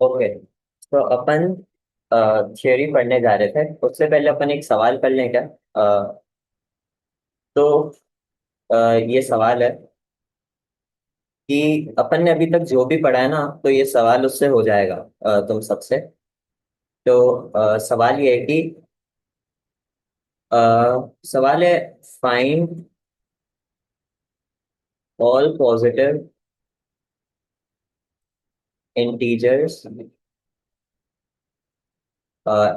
Okay, तो अपन theory पढ़ने जा रहे थे। उससे पहले अपन एक सवाल कर लें क्या? तो अ, ये सवाल है कि अपन ने अभी तक जो भी पढ़ा है ना, तो ये सवाल उससे हो जाएगा, तुम सबसे। तो सवाल ये है कि सवाल है, find all positive integers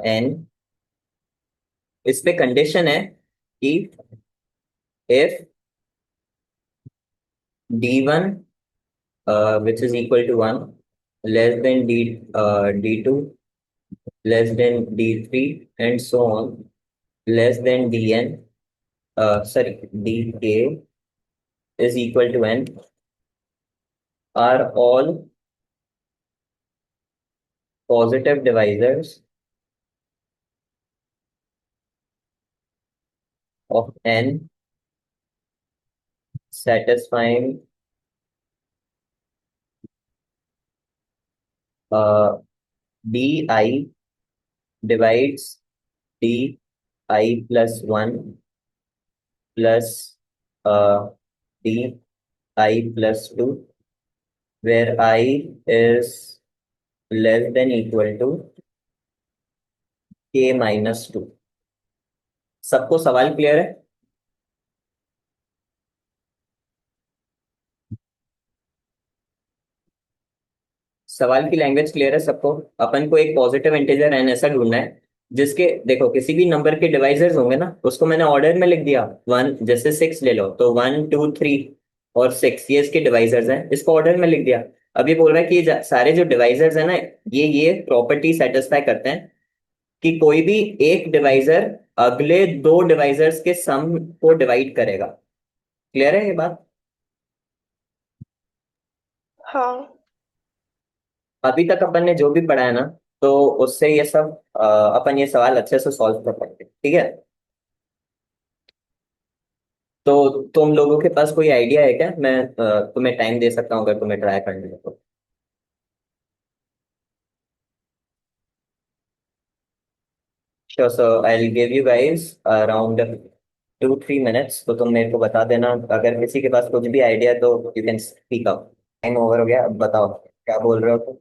N. इस पे कंडीशन है कि if d1 which is equal to 1 less than d2 less than d3 and so on less than dn, sorry, dk is equal to n, are all positive divisors of n satisfying di divides di plus 1 plus di plus 2, where I is less than equal to k minus 2। सबको सवाल clear है? सवाल की language clear है सबको? अपन को एक positive integer N ऐसा ढूंढना है जिसके, देखो, किसी भी नंबर के डिवाइजर्स होंगे ना, उसको मैंने ऑर्डर में लिख दिया। वन, जैसे सिक्स ले लो तो वन टू थ्री और सिक्स, ये इसके डिवाइजर्स हैं, इसको ऑर्डर में लिख दिया। अब ये बोल रहा है कि ये सारे जो डिवाइजर्स है ना, ये प्रॉपर्टी सेटिस्फाई करते हैं कि कोई भी एक डिवाइजर अगले दो डिवाइजर्स के सम को डिवाइड करेगा। क्लियर है ये बात? हाँ। अभी तक अपन ने जो भी पढ़ा है ना, तो उससे ये सब अपन ये सवाल अच्छे से सॉल्व कर सकते हैं, ठीक है? तो तुम लोगों के पास कोई आइडिया है क्या? मैं तुम्हें टाइम दे सकता हूँ अगर तुम्हें ट्राई करने हो तो। Sure sir, I will give you guys around 2-3 minutes, तो तुम मेरे को बता देना अगर किसी के पास कुछ भी आइडिया है तो you can speak up. Time over हो गया, अब बताओ क्या बोल रहे हो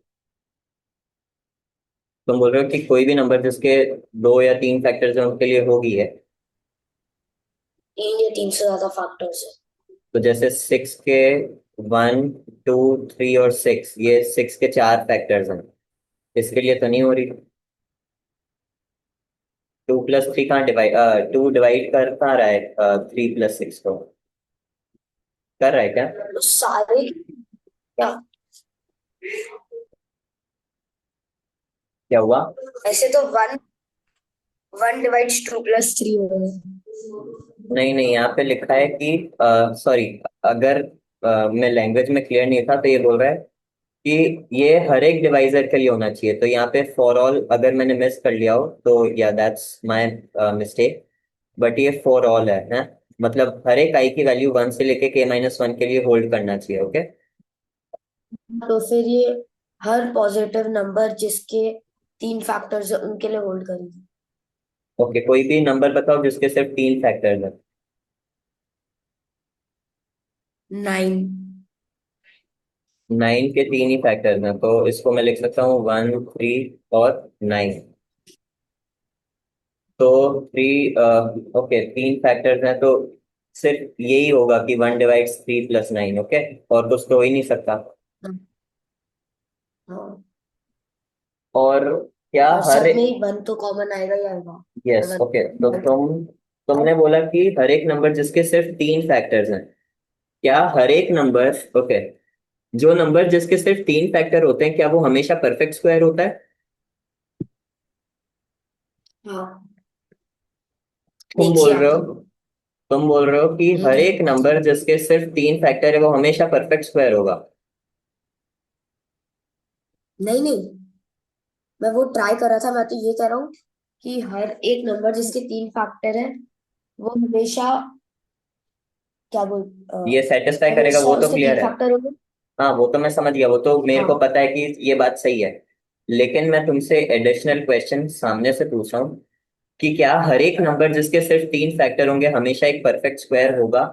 तुम बोल रहे हो कि कोई भी नंबर जिसके दो या तीन फैक्टर्स हैं उनके लिए होगी है। तीन या तीन से ज्यादा फैक्टर्स है। तो जैसे सिक्स के वन, टू, थ्री और सिक्स, ये सिक्स के चार फैक्टर्स हैं, इसके लिए तो नहीं हो रही। टू प्लस थ्री कहाँ डिवाइड, टू डिवाइड कर कहाँ रहा है थ्री प्लस सिक्स को? कर रहा है क्या? तो सारे क्या? क्या हुआ? ऐसे तो one one divides two plus three हो गए। नहीं नहीं, यहाँ पे लिखा है कि, सॉरी, अगर मैं लैंग्वेज में क्लियर नहीं था तो ये बोल रहा है कि ये हर एक डिवाइजर के लिए होना चाहिए। तो यहाँ पे फॉर ऑल अगर मैंने मिस कर लिया हो तो या दैट्स माय मिस्टेक, बट ये फॉर ऑल है? मतलब हर एक आई की वैल्यू वन से लेके के माइनस वन के लिए होल्ड करना चाहिए, ओके? तो फिर ये हर पॉजिटिव नंबर जिसके तीन फैक्टर्स है उनके लिए होल्ड करेगी। ओके, कोई भी नंबर बताओ जिसके सिर्फ तीन फैक्टर्स हैं। 9। नाइन के तीन ही फैक्टर्स हैं, तो इसको मैं लिख सकता हूँ वन, थ्री और नाइन। तो थ्री, ओके, तीन फैक्टर्स हैं तो सिर्फ यही होगा कि one divides three plus nine, okay? और कुछ तो हो ही नहीं सकता। हाँ। और क्या और हर, सब में ही वन तो कॉमन आएगा ही आएगा। यस, वन ओके, तो वन तुमने बोला कि हर एक नंबर जिसके सिर्फ तीन फैक्टर्स हैं। क्या हर एक नंबर, ओके, जो नंबर जिसके सिर्फ तीन फैक्टर होते हैं, क्या वो हमेशा परफेक्ट स्क्वायर होता है? हाँ। तुम देखिए बोल रहे आपने। हो तुम बोल रहे हो कि हर एक देखो नंबर जिसके सिर्फ तीन फैक्टर है वो हमेशा परफेक्ट स्क्वायर होगा? नहीं नहीं, मैं वो ट्राई कर रहा था। मैं तो ये कह रहा हूँ कि हर एक नंबर जिसके तीन फैक्टर है वो हमेशा क्या बोल ये सेटिस्फाई करेगा हमेशा वो तो उसके तीन क्लियर है। फैक्टर होंगे। हाँ, वो तो मैं समझ गया, वो तो मेरे को हाँ। पता है कि ये बात सही है। लेकिन मैं तुमसे एडिशनल क्वेश्चन सामने से पूछ रहा हूँ कि क्या हर एक नंबर जिसके सिर्फ तीन फैक्टर होंगे हमेशा एक परफेक्ट स्क्वायर होगा?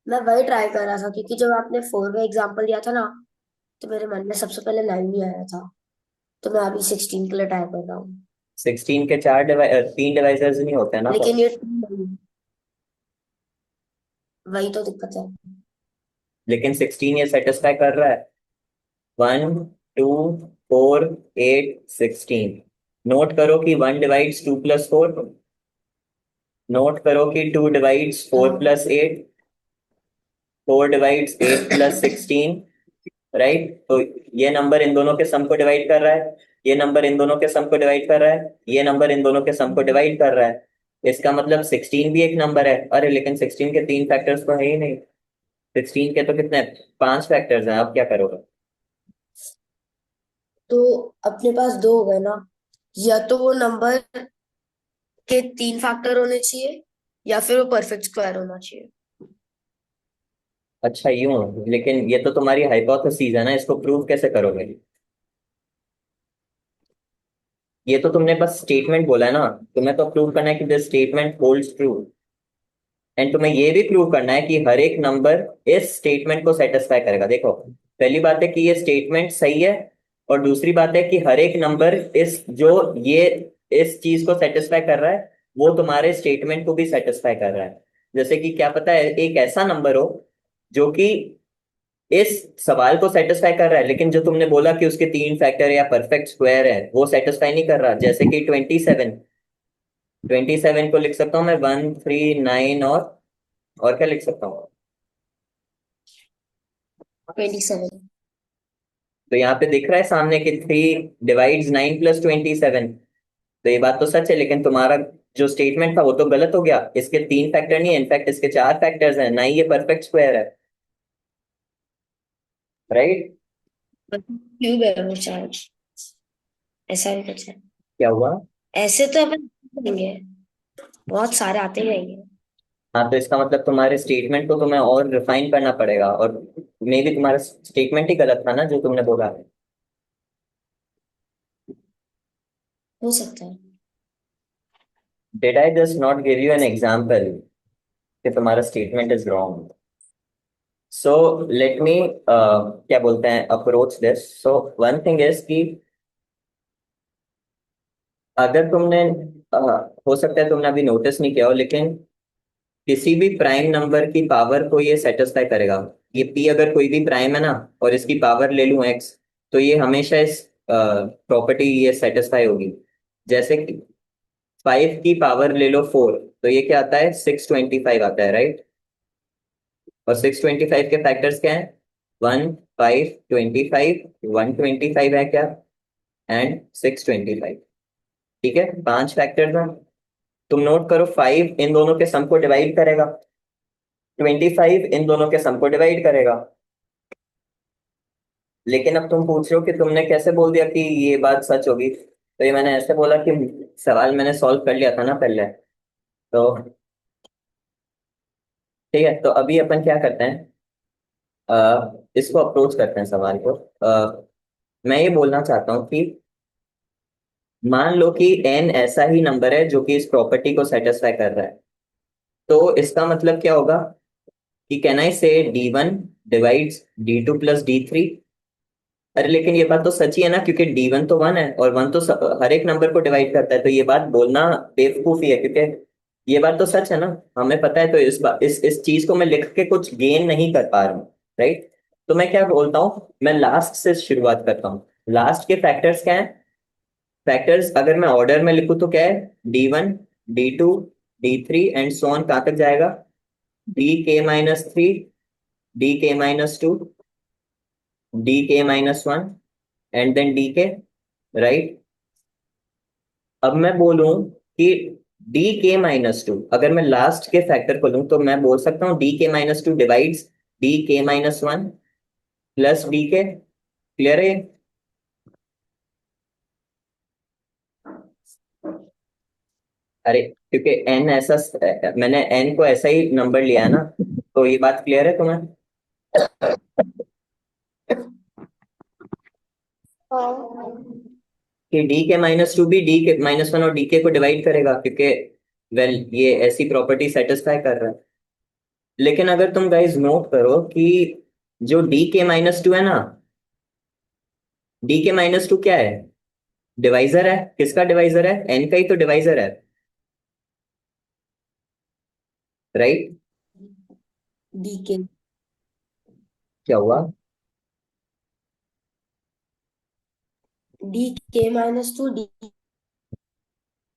मैं वही ट्राई कर रहा था, क्योंकि जब आपने 4 का एग्जांपल दिया था ना, तो मेरे मन में सबसे पहले 9 ही आया था। तो मैं अभी 16 के लिए ट्राई कर रहा हूँ। 16 के तीन डिवाइजर्स नहीं होते हैं ना लेकिन पर। ये 2 नहीं है। वही तो दिक्कत है। लेकिन 16 ये सेटिस्फाई कर रहा है। 1 2 4 8 16। नोट करो कि 1 डिवाइड्स 2 + 4। नोट करो कि 2 डिवाइड्स 4 + 8। 4 डिवाइड्स 8 + 16। राइट, तो ये नंबर इन दोनों के सम को डिवाइड कर रहा है। ये नंबर इन दोनों के सम को डिवाइड कर रहा है। ये नंबर इन दोनों के सम को डिवाइड कर रहा है। इसका मतलब 16 भी एक नंबर है। अरे लेकिन 16 के तीन फैक्टर्स तो है ही नहीं। 16 के तो कितने, 5 फैक्टर्स हैं। अब क्या करोगे? तो अपने पास 2 हो गए ना। या तो वो नंबर के 3 फैक्टर होने चाहिए, या फिर वो परफेक्ट स्क्वायर होना चाहिए। अच्छा यूं, लेकिन ये तो तुम्हारी हाइपोथेसिस है ना, इसको प्रूव कैसे करोगे? ये तो तुमने बस स्टेटमेंट बोला है ना। तुम्हें तो प्रूव करना है कि this statement holds true. And तुम्हें ये भी प्रूव करना है कि हर एक नंबर इस स्टेटमेंट को सेटिस्फाई करेगा। देखो, पहली बात है कि ये स्टेटमेंट सही है। और दूसरी बात है कि हर एक नंबर इस जो ये इस चीज को सेटिस्फाई कर रहा है वो तुम्हारे स्टेटमेंट को भी सेटिस्फाई कर रहा है। जैसे कि क्या पता है एक ऐसा नंबर हो जो कि इस सवाल को सेटिस्फाई कर रहा है, लेकिन जो तुमने बोला कि उसके तीन फैक्टर या परफेक्ट स्क्वायर है वो सेटिस्फाई नहीं कर रहा। जैसे कि 27। 27 को लिख सकता हूँ मैं 1 3 9 और क्या लिख सकता हूँ? 27। तो यहाँ पे दिख रहा है सामने कि 3 डिवाइड्स 9 + 27। तो ये बात तो सच है, लेकिन तुम्हारा जो स्टेटमेंट था वो तो गलत हो गया। इसके तीन फैक्टर नहीं है, इनफैक्ट इसके चार फैक्टर्स हैं, ना ही ये परफेक्ट स्क्वायर है। राइट। क्यूब है वो शायद, ऐसा भी कुछ है। क्या हुआ? ऐसे तो अपन करेंगे, बहुत सारे आते ही रहेंगे। हाँ, तो इसका मतलब तुम्हारे स्टेटमेंट को तुम्हें और रिफाइन करना पड़ेगा, और मे भी तुम्हारा स्टेटमेंट ही गलत था ना जो तुमने बोला। हो सकता है। Did I just not give you an example कि तुम्हारा statement is wrong? So let me क्या बोलते हैं, approach this. So one thing is कि अगर तुमने हो सकता है तुमने अभी नोटिस नहीं किया हो, लेकिन किसी भी प्राइम नंबर की पावर को ये सेटिस्फाई करेगा। ये पी अगर कोई भी प्राइम है ना, और इसकी पावर ले लूं एक्स, तो ये हमेशा इस प्रॉपर्टी ये सेटिस्फाई होगी। जैसे कि 5 की पावर ले लो 4, तो ये क्या आता है, 625 आता है, राइट। और 625 के फैक्टर्स क्या है? 1 5 25, 125 है क्या, एंड 625। ठीक है, पांच फैक्टर्स हैं। तुम नोट करो, 5 इन दोनों के सम को डिवाइड करेगा। 25 इन दोनों के सम को डिवाइड करेगा। लेकिन अब तुम पूछ रहे हो कि तुमने कैसे बोल दिया कि ये बात सच होगी। तो ये मैंने ऐसे बोला कि सवाल मैंने सॉल्व कर लिया था ना पहले। तो ठीक है, तो अभी अपन क्या करते हैं, इसको अप्रोच करते हैं सवाल को। मैं ये बोलना चाहता हूँ कि मान लो कि n ऐसा ही नंबर है जो कि इस प्रॉपर्टी को सेटिस्फाई कर रहा है। तो इसका मतलब क्या होगा कि कैन आई से D1 डिवाइड्स D2 + D3? अरे लेकिन ये बात तो सच ही है ना, क्योंकि D1 तो 1 है और 1 तो हर एक नंबर को डिवाइड करता है। तो ये बात बोलना बेवकूफी है, क्योंकि ये बात तो सच है ना, हमें पता है। तो इस चीज को मैं लिख के कुछ गेन नहीं कर पा रहा हूँ। राइट। तो मैं क्या बोलता हूँ, मैं लास्ट से शुरुआत करता हूँ। लास्ट के फैक्टर्स क्या है? फैक्टर्स अगर मैं ऑर्डर में लिखूँ तो क्या है, D1 D2 D3 and so on. कहाँ तक जाएगा? DK-3, DK-2, DK-1 and then DK। Right. अब मैं बोलूं कि DK-2, अगर मैं लास्ट के फैक्टर को लूं तो मैं बोल सकता हूँ DK-2 divides DK-1 plus DK। Clear है? अरे क्योंकि n ऐसा, मैंने n को ऐसा ही नंबर लिया है ना। तो ये बात क्लियर है तुम्हें? हाँ। कि डी के माइनस टू भी डी के माइनस वन और डी के को डिवाइड करेगा, क्योंकि वेल ये ऐसी प्रॉपर्टी सेटिस्फाई कर रहा है। लेकिन अगर तुम गाइज नोट करो कि जो डी के माइनस टू है ना, डी के माइनस टू क्या है? डिवाइजर है। किसका डिवाइजर है? एन का ही तो डिवाइजर है, राइट? डी के क्या हुआ? डी के माइनस टू डी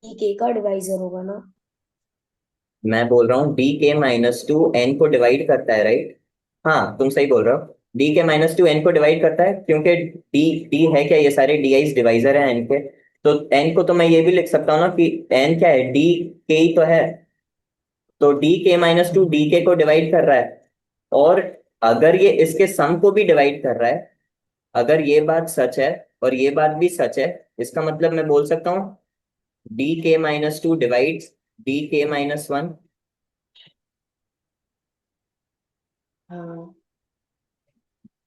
के का डिवाइजर होगा ना। मैं बोल रहा हूँ डी के माइनस टू एन को डिवाइड करता है, राइट? हाँ, तुम सही बोल रहे हो। डी के माइनस टू एन को डिवाइड करता है, क्योंकि डी डी है क्या, ये सारे डी आईज डिवाइजर है एन के। तो एन को तो मैं ये भी लिख सकता हूँ ना कि एन क्या है, डी के ही तो है। तो डी के माइनस टू डी के को डिवाइड कर रहा है। और अगर ये इसके सम को भी डिवाइड कर रहा है, अगर ये बात सच है और ये बात भी सच है, इसका मतलब मैं बोल सकता हूँ डी के माइनस टू डिवाइड्स डी के माइनस वन। हाँ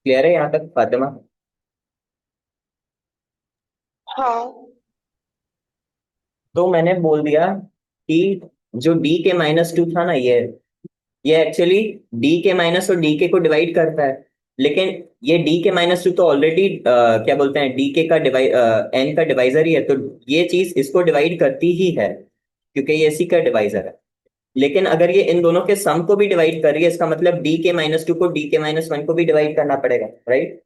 क्लियर है यहाँ तक फातिमा? हाँ। तो मैंने बोल दिया कि जो डी के माइनस टू था ना, ये एक्चुअली डी के माइनस और डी के को डिवाइड करता है। लेकिन ये डी के माइनस टू तो ऑलरेडी क्या बोलते हैं, डी के का डिवाइड एन का डिवाइजर ही है, तो ये चीज इसको डिवाइड करती ही है, क्योंकि ये इसी का डिवाइजर है। लेकिन अगर ये इन दोनों के सम को भी डिवाइड कर रही है, इसका मतलब डी के माइनस टू को डी के माइनस वन को भी डिवाइड करना पड़ेगा, राइट?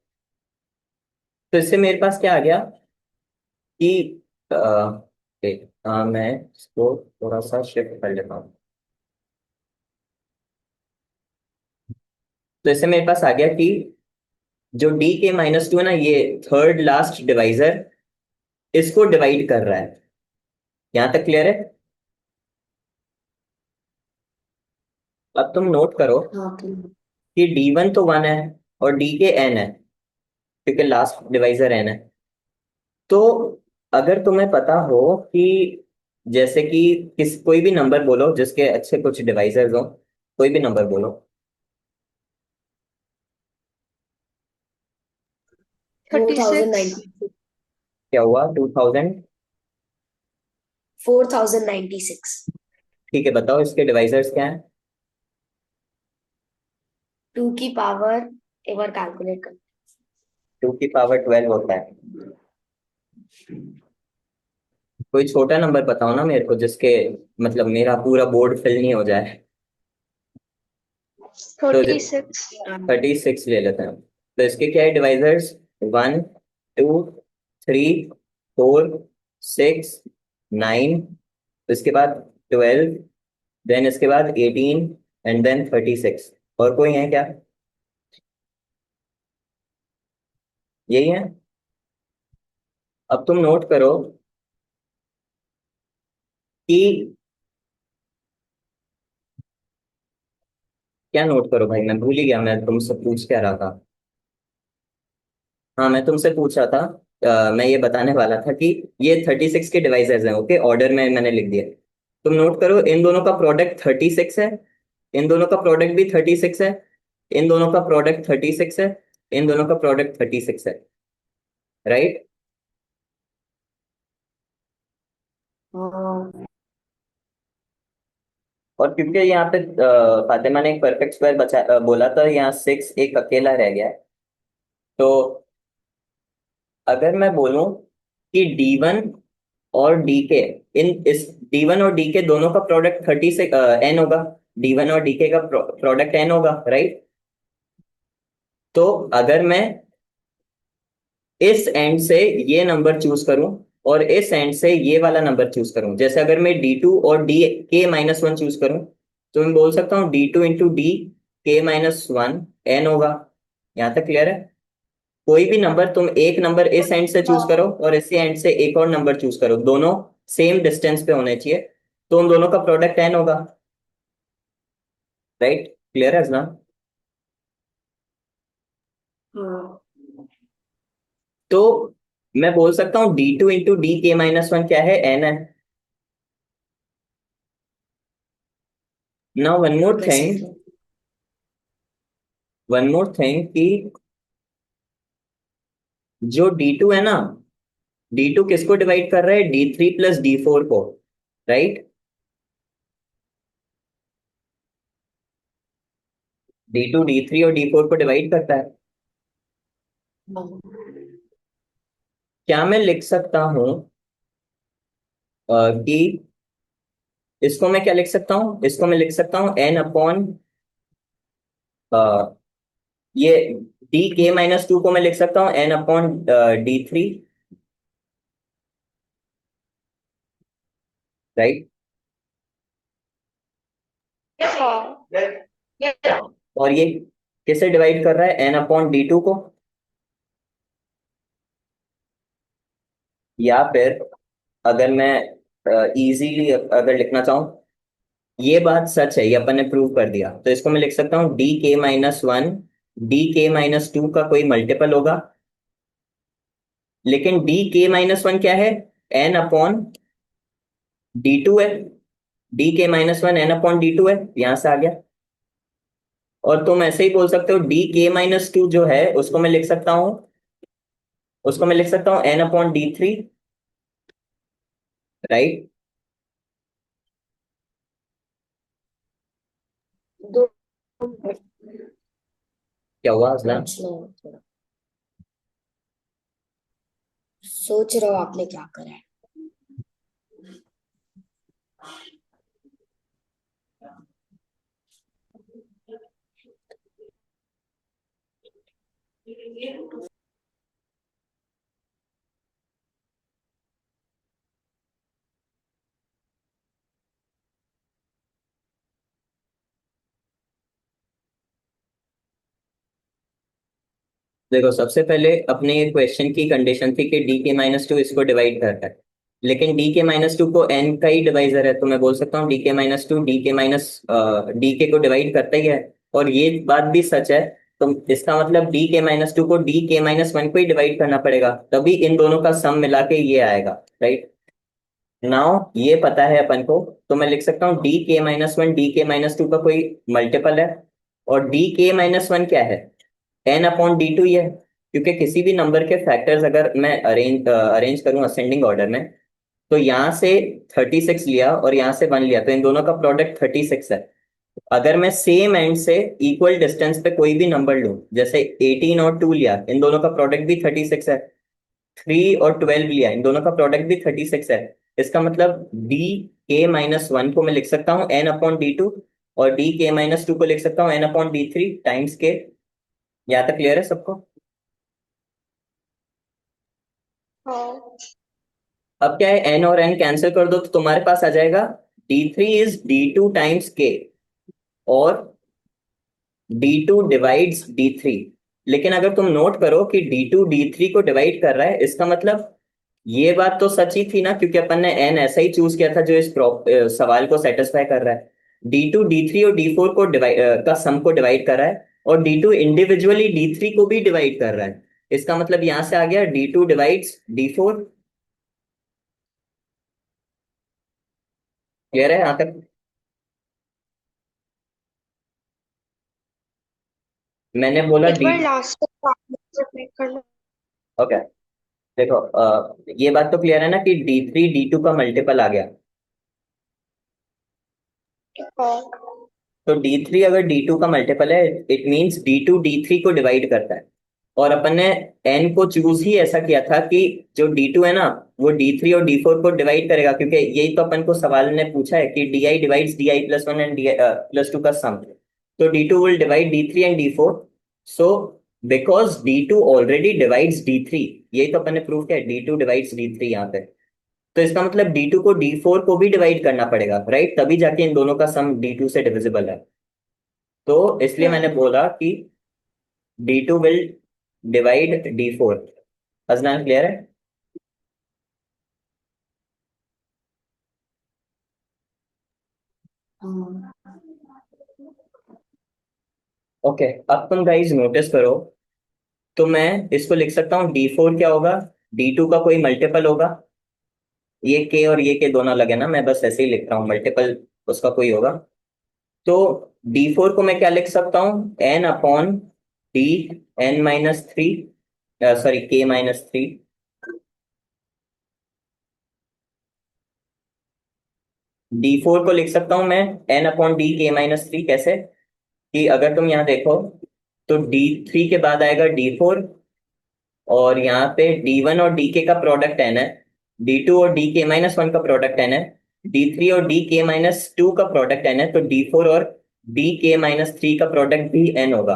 तो इससे मेरे पास क्या आ गया कि मैं इसको थोड़ा सा शिफ्ट कर लेता हूँ। तो इससे मेरे पास आ गया कि जो डी के माइनस टू है ना, ये थर्ड लास्ट डिवाइजर इसको डिवाइड कर रहा है। यहां तक क्लियर है? अब तुम नोट करो हाँ ओके। कि डी वन तो वन है और डी के एन है, क्योंकि लास्ट डिवाइजर एन है। तो अगर तुम्हें पता हो कि जैसे कि कोई भी नंबर बोलो जिसके अच्छे कुछ डिवाइजर्स हो, कोई भी नंबर बोलो। Four thousand 36। नाइन्टी क्या हुआ? 2000? 4096। ठीक है, बताओ इसके डिवाइजर्स क्या है? टू की पावर, एक बार कैलकुलेट कर। 2 की पावर 12 होता है। कोई छोटा नंबर बताओ ना मेरे को, जिसके मतलब मेरा पूरा बोर्ड फिल नहीं हो जाए। तो 36। 36 ले लेते हैं। तो इसके क्या है डिवाइजर्स? 1, 2, 3, 4, 6, 9, इसके बाद 12, देन इसके बाद 18, एंड देन 36। और कोई है क्या? यही है। अब तुम नोट करो कि क्या नोट करो भाई, मैं भूल ही गया, मैं तुमसे पूछ क्या रहा था। हाँ, मैं तुमसे पूछ रहा था, मैं ये बताने वाला था कि ये 36 के डिवाइजर्स हैं, ओके, ऑर्डर में मैंने लिख दिया। तुम नोट करो, इन दोनों का प्रोडक्ट 36 है, इन दोनों का प्रोडक्ट भी 36 है, इन दोनों का प्रोडक्ट 36 है, इन दोनों का प्रोडक्ट 36 है, राइट? हाँ और क्योंकि यहाँ पे फातिमा ने एक परफेक्ट स्क्वायर बोला था, यहाँ 6 एक अकेला रह गया है। तो अगर मैं बोलूं कि D1 और डी के, इन इस D1 और डी के दोनों का प्रोडक्ट 30 से एन होगा। D1 और डी के का प्रोडक्ट एन होगा, राइट? तो अगर मैं इस एंड से ये नंबर चूज करूं और इस एंड से ये वाला नंबर चूज करूं, जैसे अगर मैं D2 और डी के माइनस वन चूज करूं, तो मैं बोल सकता हूँ D2 × डी के माइनस वन एन होगा। यहां तक क्लियर है? कोई भी नंबर, तुम एक नंबर इस एंड से चूज करो और इसी एंड से एक और नंबर चूज करो, दोनों सेम डिस्टेंस पे होने चाहिए, तो उन दोनों का प्रोडक्ट एन होगा, राइट? क्लियर है ना? हाँ। तो मैं बोल सकता हूँ D2 × डी के माइनस वन क्या है? एन है। नाउ वैसे तो वन मोर थिंग कि जो D2 है ना, D2 किसको डिवाइड कर रहा है? D3 प्लस D4 को, राइट? D2 D3 और D4 को डिवाइड करता है। हाँ। क्या मैं लिख सकता हूं कि इसको मैं क्या लिख सकता हूँ? इसको मैं लिख सकता हूँ n अपॉन ये DK-2 को मैं लिख सकता हूँ n अपॉन D3, राइट? हाँ। और ये किसे डिवाइड कर रहा है? n अपॉन D2 को। या फिर अगर मैं इजीली अगर लिखना चाहूँ, ये बात सच है, ये अपन ने प्रूव कर दिया, तो इसको मैं लिख सकता हूँ DK-1 DK-2 का कोई मल्टीपल होगा। लेकिन DK-1 क्या है? n अपॉन D2 है। DK-1 n अपॉन D2 है, यहां से आ गया। और तुम ऐसे ही बोल सकते हो DK-2 जो है उसको मैं लिख सकता हूँ, उसको मैं लिख सकता हूँ n अपॉन D3, राइट? दो मिनट, क्या हुआ असलम? सोचना है थोड़ा। सोच रहा हूँ आपने क्या करा है। देखो, सबसे पहले अपने ये क्वेश्चन की कंडीशन थी कि DK-2 इसको डिवाइड करता है, लेकिन DK-2 को n का ही डिवाइजर है, तो मैं बोल सकता हूँ DK-2 DK को डिवाइड करता ही है। और ये बात भी सच है, तो इसका मतलब DK-2 को DK-1 को ही डिवाइड करना पड़ेगा, तभी इन दोनों का सम मिला के ये आएगा, राइट? नाउ ये पता है अपन को, तो मैं लिख सकता हूँ DK-1 DK-2 का कोई मल्टीपल है। और DK-1 क्या है? n अपॉन D2 ही है, क्योंकि किसी भी नंबर के फैक्टर्स अगर मैं अरेंज अरेंज करूं असेंडिंग ऑर्डर में, तो यहाँ से 36 लिया और यहाँ से 1 लिया, तो इन दोनों का प्रोडक्ट 36 है। अगर मैं सेम एंड से इक्वल डिस्टेंस पे कोई भी नंबर लूं, जैसे 18 और 2 लिया, इन दोनों का प्रोडक्ट भी 36 है। 3 और 12 लिया, इन दोनों का प्रोडक्ट भी 36 है। इसका मतलब DK-1 को मैं लिख सकता हूँ n अपॉन D2, और DK-2 को लिख सकता हूँ n अपॉन D3 टाइम्स के। यहाँ तक क्लियर है सबको? हाँ। अब क्या है, n और n कैंसिल कर दो तो तुम्हारे पास आ जाएगा D3 is D2 times K, और D2 डिवाइड्स D3। लेकिन अगर तुम नोट करो कि D2 D3 को डिवाइड कर रहा है, इसका मतलब ये बात तो सच ही थी ना, क्योंकि अपन ने n ऐसा ही चूज किया था जो इस सवाल को सेटिस्फाई कर रहा है। D2 D3 और D4 को डिवाइड का सम को डिवाइड कर रहा है, और D2 इंडिविजुअली D3 को भी डिवाइड कर रहा है। इसका मतलब यहां से आ गया D2 डिवाइड्स D4। क्लियर है यहाँ तक? मैंने बोला एक डी। बार लास्ट तक रिपीट करना। ओके, देखो ये बात तो क्लियर है ना कि D3 D2 का मल्टीपल आ गया। हाँ। तो D3 अगर D2 का मल्टीपल है, इट मींस D2 D3 को डिवाइड करता है। और अपन ने n को चूज ही ऐसा किया था कि जो D2 है ना, वो D3 और D4 को डिवाइड करेगा, क्योंकि यही तो अपन को सवाल ने पूछा है कि DI divides DI+1 and DI+2 का सम। तो D2 will divide D3 and D4। So because D2 already divides D3, यही तो अपन ने प्रूव किया, D2 डिवाइड्स D3 यहाँ पे। तो इसका मतलब D2 को D4 को भी डिवाइड करना पड़ेगा, राइट? तभी जाके इन दोनों का सम D2 से डिविजिबल है। तो इसलिए मैंने बोला कि D2 will divide D4। अजनान, clear है? हाँ। ओके, अब तुम गाइज नोटिस करो, तो मैं इसको लिख सकता हूँ D4 क्या होगा? D2 का कोई मल्टीपल होगा। ये K और ये K दोनों लगे ना, मैं बस ऐसे ही लिख रहा हूँ, मल्टीपल उसका कोई होगा। तो D4 को मैं क्या लिख सकता हूँ? n upon D n-3, sorry k-3। d4 को लिख सकता हूं मैं n/d k-3। कैसे? कि अगर तुम यहाँ देखो तो d3 के बाद आएगा d4, और यहाँ पे d1 और dk का प्रोडक्ट n है, d2 और dk-1 का प्रोडक्ट n है, d3 और dk-2 का प्रोडक्ट n है, तो d4 और dk-3 का प्रोडक्ट भी n होगा।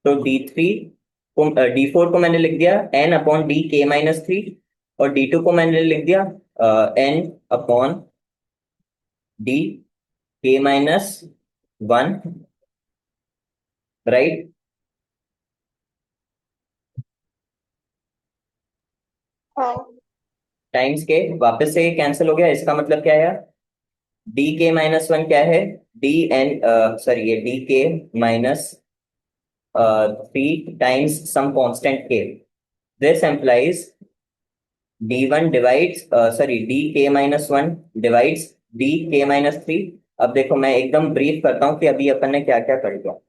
तो d3 को d4 को मैंने लिख दिया n/dk-3, और d2 को मैंने लिख दिया n/dk-1, राइट? हाँ टाइम्स के वापस से कैंसिल हो गया, इसका मतलब क्या है? dk-1 क्या है? सॉरी ये dk-3 times some constant k। This implies d1 divides sorry dk-1 divides dk-3। अब देखो मैं एकदम ब्रीफ करता हूँ कि अभी अपन ने क्या क्या कर दिया।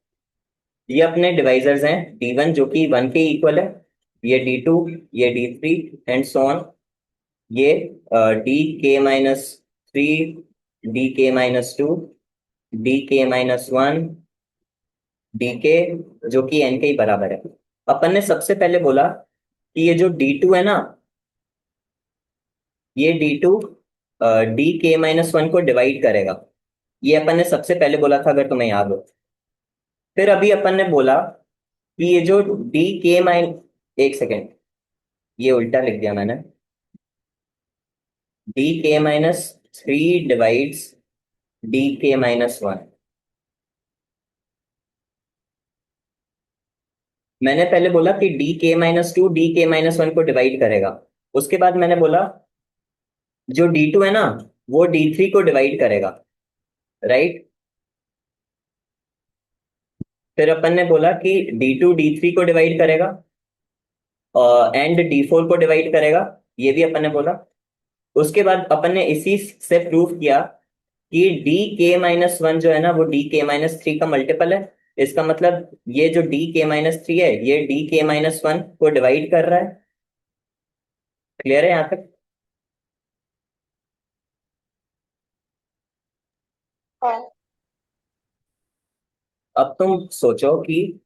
ये अपने डिवाइजर्स हैं, d1 जो कि 1 के इक्वल है, ये d2, ये d3 एंड सो ऑन। ये dk-3, dk-2, dk-1, dk जो कि n के ही बराबर है। अपन ने सबसे पहले बोला कि ये जो d2 है ना, ये d2 dk-1 को डिवाइड करेगा। ये अपन ने सबसे पहले बोला था, अगर तुम्हें याद हो। फिर अभी अपन ने बोला कि ये जो dk माइन एक सेकेंड, ये उल्टा लिख दिया मैंने। dk-3 divides dk-1। मैंने पहले बोला कि dk-2 dk-1 को डिवाइड करेगा। उसके बाद मैंने बोला जो d2 है ना, वो d3 को डिवाइड करेगा, राइट? फिर अपन ने बोला कि d2 d3 को डिवाइड करेगा एंड d4 को डिवाइड करेगा, ये भी अपन ने बोला। उसके बाद अपन ने इसी से प्रूव किया कि dk-1 जो है ना, वो dk-3 का मल्टीपल है। इसका मतलब ये जो dk-3 है, ये dk-1 को डिवाइड कर रहा है। क्लियर है यहाँ तक? हाँ अब तुम सोचो कि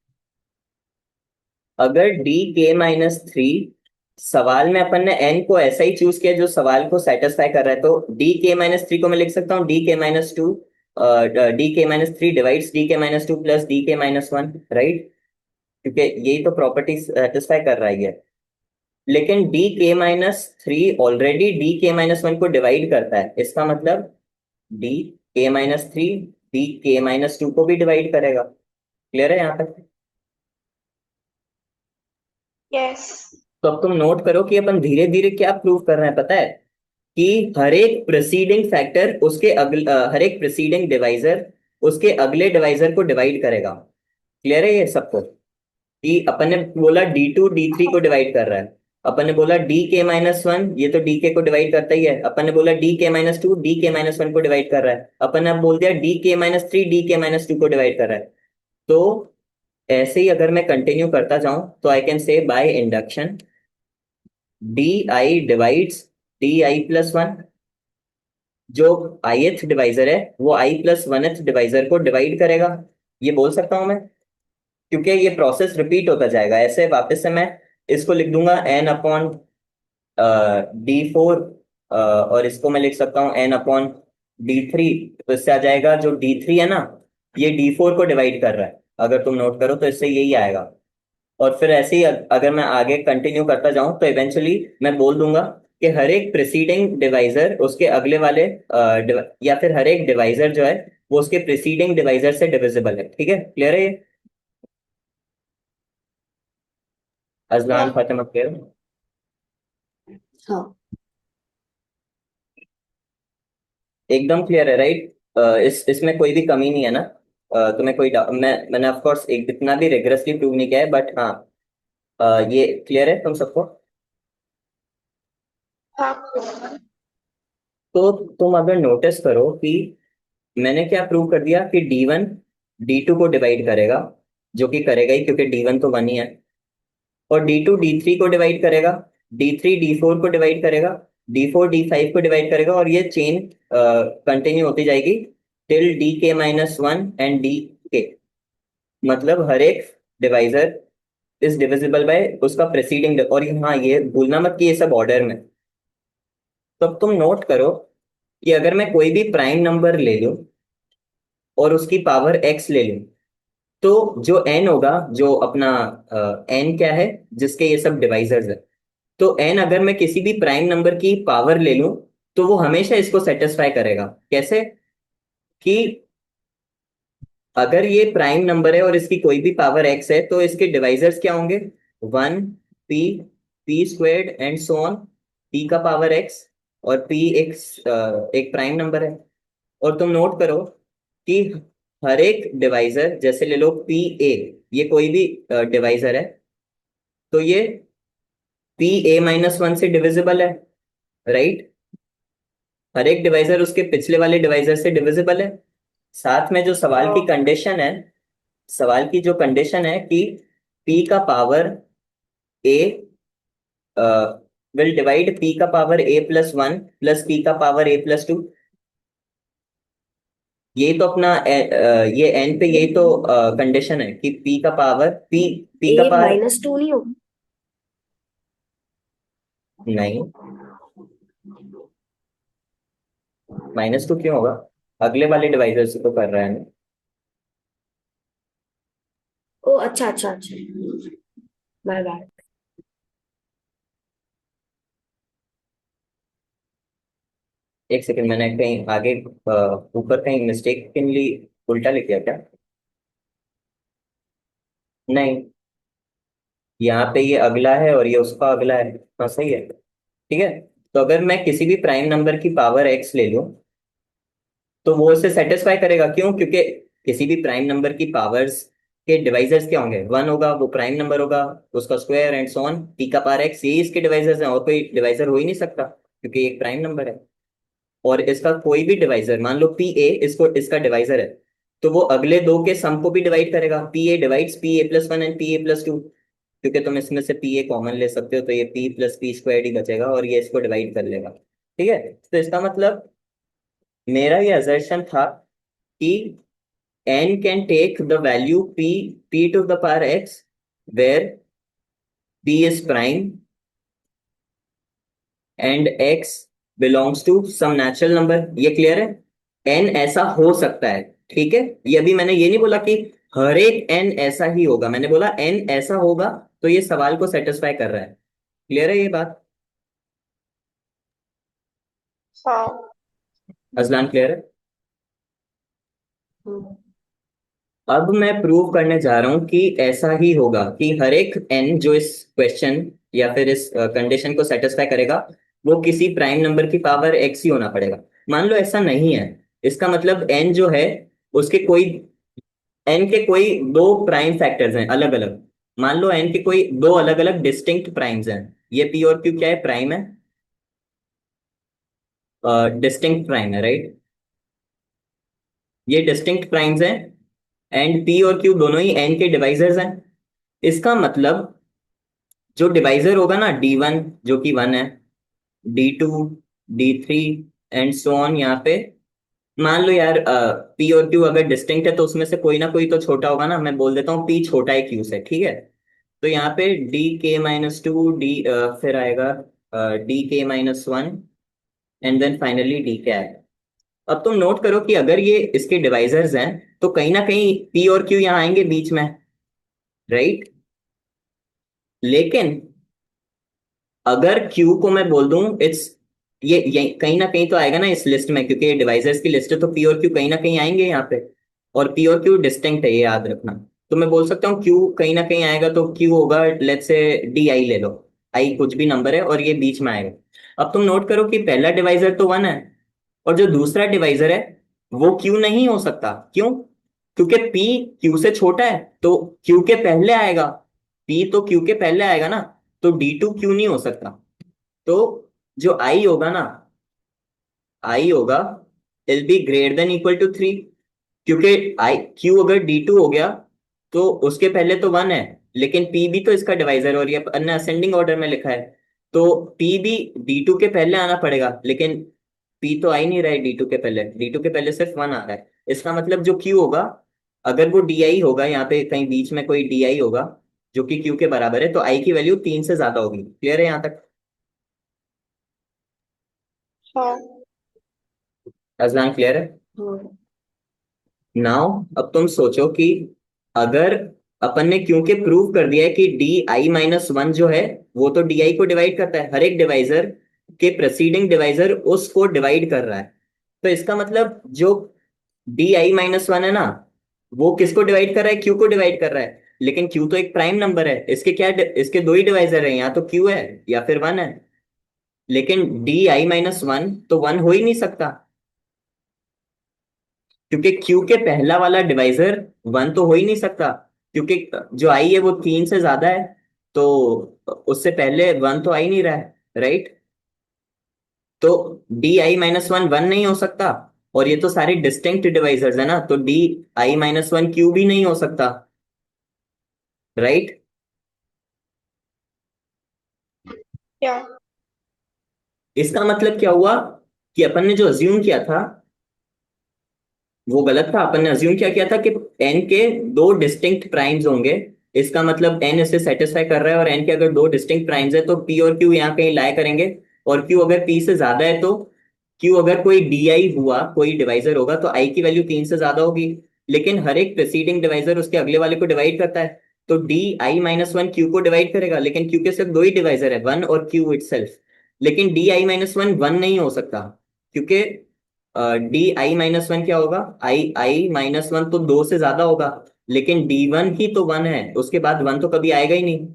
अगर dk-3, सवाल में अपन ने n को ऐसा ही चूज किया जो सवाल को सेटिस्फाई कर रहा है, तो dk-3 को मैं लिख सकता हूँ dk-2, dk-3 divides dk-2 plus dk-1, right? क्योंकि यही तो प्रॉपर्टी सेटिस्फाई कर रहा है ये। लेकिन dk-3 ऑलरेडी dk-1 को डिवाइड करता है, इसका मतलब dk-3 dk-2 को भी डिवाइड करेगा। क्लियर है यहाँ तक? यस तो अब तुम नोट करो कि अपन धीरे धीरे क्या प्रूव कर रहे हैं, पता है? कि हर एक प्रीसीडिंग फैक्टर उसके हर एक प्रीसीडिंग डिवाइजर उसके अगले डिवाइजर को डिवाइड करेगा। क्लियर है ये सबको? कि अपन ने बोला d2 d3 को डिवाइड कर रहा है, अपन ने बोला dk-1 ये तो dk को डिवाइड करता ही है, अपन ने बोला dk-2 dk-1 को डिवाइड कर रहा है, अपन ने अब बोल दिया dk-3 dk-2 को डिवाइड कर रहा है। तो ऐसे ही अगर मैं कंटिन्यू करता जाऊं तो I can say by induction di divides di+1। जो ith डिवाइजर है वो i+1th डिवाइजर को डिवाइड करेगा, ये बोल सकता हूं मैं, क्योंकि ये प्रोसेस रिपीट होता जाएगा। ऐसे वापस से मैं इसको लिख दूंगा n/d4, और इसको मैं लिख सकता हूँ n/d3। तो इससे आ जाएगा जो d3 है ना, ये d4 को डिवाइड कर रहा है, अगर तुम नोट करो तो इससे यही आएगा। और फिर ऐसे ही अगर मैं आगे कंटिन्यू करता जाऊं तो इवेंचुअली मैं बोल दूंगा कि हर एक प्रीसीडिंग डिवाइजर उसके अगले वाले या फिर हर एक डिवाइजर जो है वो उसके प्रीसीडिंग डिवाइजर से डिविजिबल है। ठीक है? क्लियर है ये? या अजलान, फातिमा, क्लियर? हाँ एकदम क्लियर है, राइट? इसमें कोई भी कमी नहीं है ना? तुम्हें कोई मैंने ऑफ कोर्स एक इतना भी रिगरसली प्रूव नहीं किया है, बट हाँ, ये क्लियर है तुम सबको? हाँ तो तुम अगर नोटिस करो कि मैंने क्या प्रूव कर दिया कि d1 d2 को डिवाइड करेगा, जो कि करेगा ही क्योंकि d1 तो 1 ही है। और D2 D3 को डिवाइड करेगा, D3 D4 को डिवाइड करेगा, D4 D5 को डिवाइड करेगा, और ये चेन कंटिन्यू होती जाएगी टिल DK-1 एंड DK। मतलब हर एक डिवाइजर इज डिविजिबल बाय उसका प्रेसीडिंग, और हाँ ये भूलना मत कि ये सब ऑर्डर में। तो अब तुम नोट करो कि अगर मैं कोई भी प्राइम नंबर ले लूं और उसकी पावर x ले लूं, तो जो n होगा, जो अपना n क्या है, जिसके ये सब डिवाइजर्स है, तो n अगर मैं किसी भी प्राइम नंबर की पावर ले लूं तो वो हमेशा इसको सेटिस्फाई करेगा। कैसे? कि अगर ये प्राइम नंबर है और इसकी कोई भी पावर x है, तो इसके डिवाइजर्स क्या होंगे? 1, p, p squared and so on, p का पावर x, और p एक प्राइम नंबर है। और तुम नोट करो कि हर एक डिवाइजर, जैसे ले लो पी ए, ये कोई भी डिवाइजर है, तो ये PA-1 से डिविजिबल है, राइट? हर एक डिवाइजर उसके पिछले वाले डिवाइजर से डिविजिबल है। साथ में जो सवाल की कंडीशन है, सवाल की जो कंडीशन है कि P का power A will divide P का पावर A+1 प्लस P का पावर A+2। ये तो अपना ये n पे यही तो कंडीशन है कि P का पावर P का ए पावर -2 नहीं होगा? नहीं, -2 क्यों होगा? अगले वाले डिवाइजर से तो कर रहा है ना। ओ अच्छा अच्छा अच्छा, माय बैड। एक सेकंड, मैंने कहीं आगे ऊपर कहीं मिस्टेकनली उल्टा लिख दिया क्या? नहीं, यहाँ पे ये अगला है और ये उसका अगला है। हाँ सही है, ठीक है। तो अगर मैं किसी भी प्राइम नंबर की पावर x ले लूं तो वो उसे सेटिस्फाई करेगा। क्यों? क्योंकि किसी भी प्राइम नंबर की पावर्स के डिवाइजर्स क्या होंगे? 1 होगा, वो प्राइम नंबर होगा, उसका square and so on, p का पावर x, यही इसके डिवाइजर्स हैं, और कोई डिवाइजर हो ही नहीं सकता क्योंकि ये एक प्राइम नंबर है। और इसका कोई भी डिवाइजर, मान लो पी ए इसको इसका डिवाइजर है, तो वो अगले दो के सम को भी डिवाइड करेगा। P A divides P A+1 and P A+2, क्योंकि तुम इसमें से पी ए कॉमन ले सकते हो, तो ये p प्लस पी स्क्वायर ही बचेगा और ये इसको डिवाइड कर लेगा। ठीक है, तो इसका मतलब मेरा ये असर्शन था कि n can take the value p to the power x where p is prime and x belongs to some natural number. ये क्लियर है? n ऐसा हो सकता है, ठीक है। ये अभी मैंने ये नहीं बोला कि हर एक n ऐसा ही होगा, मैंने बोला n ऐसा होगा, तो ये सवाल को सेटिस्फाई कर रहा है। क्लियर है ये बात? हाँ। अजलान क्लियर है? हम्म। अब मैं प्रूव करने जा रहा हूं कि ऐसा ही होगा, कि हर एक n जो इस क्वेश्चन या फिर इस कंडीशन को सेटिस्फाई करेगा, वो किसी प्राइम नंबर की पावर x ही होना पड़ेगा। मान लो ऐसा नहीं है, इसका मतलब n जो है उसके कोई n के कोई दो प्राइम फैक्टर्स हैं अलग अलग। मान लो n के कोई दो अलग अलग डिस्टिंक्ट प्राइम्स हैं। ये p और q क्या है? प्राइम है, डिस्टिंक्ट प्राइम है, राइट? ये डिस्टिंक्ट प्राइम्स हैं एंड p और q दोनों ही n के डिवाइजर्स हैं। इसका मतलब जो डिवाइजर होगा ना, D1 जो कि 1 है, D2, D3 and so on, यहाँ पे मान लो यार P और Q अगर डिस्टिंक्ट है तो उसमें से कोई ना कोई तो छोटा होगा ना। मैं बोल देता हूँ P छोटा है Q से, ठीक है। तो यहाँ पे DK-2 फिर आएगा DK-1 and then finally DK आएगा। अब तुम नोट करो कि अगर ये इसके डिवाइजर्स हैं तो कहीं ना कहीं P और Q यहाँ आएंगे बीच में, राइट? लेकिन अगर Q को मैं बोल दूं इट्स, ये कहीं ना कहीं तो आएगा ना इस लिस्ट में, क्योंकि ये डिवाइजर्स की लिस्ट है, तो P और Q कहीं ना कहीं आएंगे यहाँ पे। और P और Q डिस्टिंक्ट है, ये याद रखना। तो मैं बोल सकता हूँ Q कहीं ना कहीं आएगा, तो Q होगा, लेट्स से DI ले लो, I कुछ भी नंबर है और ये बीच में आएगा। अब तुम नोट करो कि पहला डिवाइजर तो 1 है, और जो दूसरा डिवाइजर है वो Q नहीं हो सकता। क्यों? क्योंकि P Q से छोटा है, तो Q के पहले आएगा। P तो Q के पहले आएगा ना, तो D2 Q नहीं हो सकता। तो जो I होगा ना, I होगा will be greater than equal to 3, क्योंकि I Q अगर D2 हो गया तो उसके पहले तो 1 है, लेकिन पी भी तो इसका डिवाइजर और ये अपन ने असेंडिंग ऑर्डर में लिखा है, तो पी भी D2 के पहले आना पड़ेगा, लेकिन पी तो आ ही नहीं रहा है D2 के पहले सिर्फ वन आ रहा है। इसका मतलब जो क्यू होगा, अगर वो DI होगा, यहाँ पे कहीं बीच में कोई DI होगा जो कि क्यू के बराबर है, तो आई की वैल्यू 3 से ज्यादा होगी। क्लियर है यहाँ तक? हाँ। अजलान क्लियर है? हाँ। नाउ अब तुम सोचो कि अगर अपन ने क्योंकि प्रूव कर दिया है कि DI-1 जो है वो तो DI को डिवाइड करता है, हर एक डिवाइजर के प्रेसीडिंग डिवाइजर उसको डिवाइड कर रहा है, तो इसका मतलब जो DI-1 है ना, वो किसको डिवाइड कर रहा है? क्यू को डिवाइड कर रहा है। लेकिन क्यू तो एक प्राइम नंबर है, इसके क्या, इसके दो ही डिवाइजर है, या तो क्यू है या फिर वन है। लेकिन DI-1 तो वन हो ही नहीं सकता, क्योंकि क्यू के पहला वाला डिवाइजर वन तो हो ही नहीं सकता, क्योंकि जो आई है वो 3 से ज्यादा है, तो उससे पहले वन तो आ ही नहीं रहा है, राइट? तो DI-1 वन नहीं हो सकता, और ये तो सारे डिस्टिंक्ट डिवाइजर्स है ना, तो DI-1 क्यू भी नहीं हो सकता, राइट? या। इसका मतलब क्या हुआ कि अपन ने जो अज्यूम किया था वो गलत था। अपन ने अज्यूम क्या किया था कि एन के दो डिस्टिंक्ट प्राइम्स होंगे, इसका मतलब एन इसे सेटिस्फाई कर रहा है, और एन के अगर दो डिस्टिंक्ट प्राइम्स है तो पी और क्यू यहाँ कहीं लाई करेंगे, और क्यू अगर पी से ज्यादा है तो क्यू अगर कोई DI हुआ, कोई डिवाइजर होगा, तो आई की वैल्यू 3 से ज्यादा होगी। लेकिन हर एक प्रेसीडिंग डिवाइजर उसके अगले वाले को डिवाइड करता है, तो DI-1 क्यू को डिवाइड करेगा, लेकिन क्यू के सिर्फ दो ही डिवाइजर है, वन और क्यू इटसेल्फ। लेकिन DI-1 वन नहीं हो सकता, क्योंकि DI-1 क्या होगा, I-1 तो दो से ज्यादा होगा, लेकिन D1 ही तो वन है, उसके बाद वन तो कभी आएगा ही नहीं।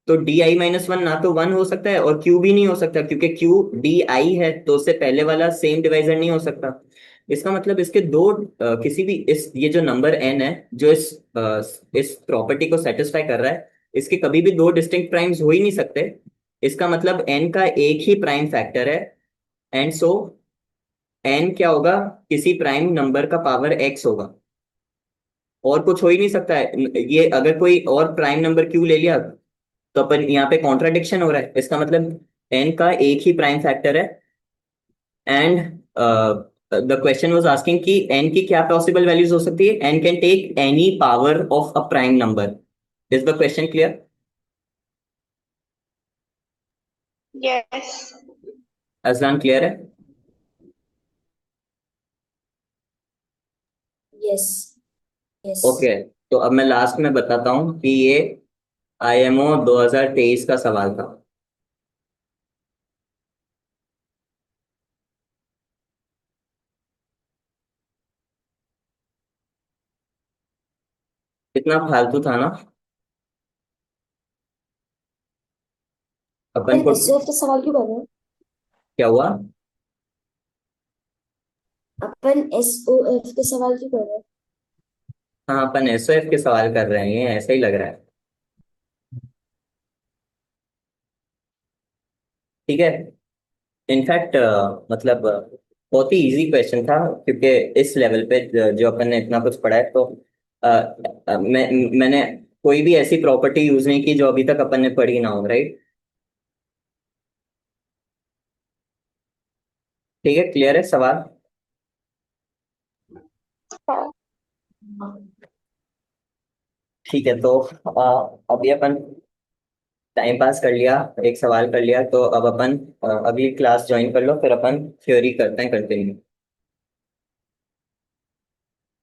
तो DI-1 ना तो वन हो सकता है और क्यू भी नहीं हो सकता, क्योंकि क्यू DI है, तो उससे पहले वाला सेम डिवाइजर नहीं हो सकता। इसका मतलब इसके दो किसी भी इस ये जो नंबर n है, जो इस प्रॉपर्टी को सेटिस्फाई कर रहा है, इसके कभी भी दो डिस्टिंक्ट प्राइम्स हो ही नहीं सकते। इसका मतलब n का एक ही प्राइम फैक्टर है, एंड सो n क्या होगा, किसी प्राइम नंबर का पावर x होगा, और कुछ हो ही नहीं सकता है। ये अगर कोई और प्राइम नंबर q ले लिया, तो अपन यहाँ पे कॉन्ट्राडिक्शन हो रहा है। इसका मतलब n का एक ही प्राइम फैक्टर है, and the question was asking कि n की क्या पॉसिबल वैल्यूज हो सकती है, n can take any power of a prime number. Is the question clear? Yes. Ajlan clear है? यस। यस। ओके, तो अब मैं लास्ट में बताता हूँ कि ये IMO 2023 का सवाल था। कितना फालतू था ना। अपन अपन को एसओएफ के सवाल क्यों कर रहे हैं? क्या हुआ? अपन एसओएफ के सवाल क्यों कर रहे हैं? हाँ, अपन SOF के सवाल कर रहे हैं, ये ऐसा ही लग रहा है। ठीक है। इनफैक्ट मतलब बहुत ही इजी क्वेश्चन था, क्योंकि इस लेवल पे जो अपन ने इतना कुछ पढ़ा है, तो मैंने कोई भी ऐसी प्रॉपर्टी यूज नहीं की जो अभी तक अपन ने पढ़ी ना हो, राइट? ठीक है, क्लियर है सवाल? हाँ। ठीक है, तो अभी अपन टाइम पास कर लिया, एक सवाल कर लिया, तो अब अपन अगली क्लास ज्वाइन कर लो, फिर अपन थ्योरी करते हैं, कंटिन्यू।